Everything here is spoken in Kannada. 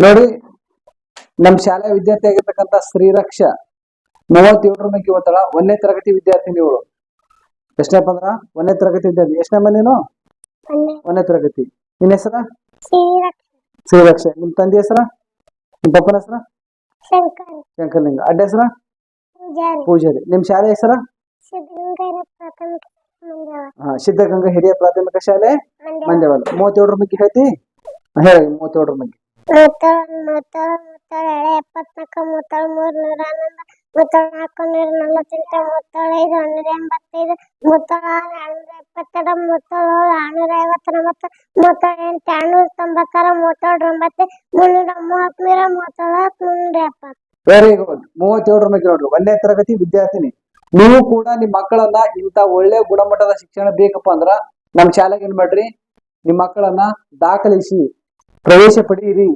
ನೋಡಿ, ನಮ್ ಶಾಲೆ ವಿದ್ಯಾರ್ಥಿ ಆಗಿರ್ತಕ್ಕಂಥ ಶ್ರೀರಕ್ಷ 37 ಮೈಕಿ ಓದ್ತಾಳ. 1ನೇ ತರಗತಿ ವಿದ್ಯಾರ್ಥಿನಿ ಇವಳು. ಎಷ್ಟನೇಪ್ಪ ಅಂದ್ರ 1ನೇ ತರಗತಿ ವಿದ್ಯಾರ್ಥಿ. ಎಷ್ಟನೇ ನೀನು? 1ನೇ ತರಗತಿ. ನಿನ್ನ ಹೆಸರ? ಶ್ರೀರಕ್ಷ. ನಿಮ್ ತಂದೆ ಹೆಸರ? ನಿಮ್ ಪಪ್ಪನ ಹೆಸರ? ಶಂಕರಲಿಂಗ. ಅಡ್ಡ ಹೆಸರ? ಪೂಜಾರಿ. ನಿಮ್ ಶಾಲೆ ಹೆಸರ? ಸಿದ್ಧಗಂಗಾ ಹಿರಿಯ ಪ್ರಾಥಮಿಕ ಶಾಲೆ ಮಂಡ್ಯವಾಳ. 37 ಮೈಕಿ ಹೇಳ್ತಿ? ಹೇಳಿ 37 ಮೈಕಿ. 37 ವೆರಿ ಗುಡ್. 37 ಮೈಕಿ ನೋಡ್ರಿ. 1ನೇ ತರಗತಿ ವಿದ್ಯಾರ್ಥಿನಿ. ನೀವು ಕೂಡ ನಿಮ್ ಮಕ್ಕಳನ್ನ ಇಂತ ಒಳ್ಳೆ ಗುಣಮಟ್ಟದ ಶಿಕ್ಷಣ ಬೇಕಪ್ಪ ಅಂದ್ರ ನಮ್ ಶಾಲೆಗೆ ಏನ್ ಮಾಡ್ರಿ, ನಿಮ್ ಮಕ್ಕಳನ್ನ ದಾಖಲಿಸಿ ಪ್ರವೇಶ ಪಡೆಯಿರಿ.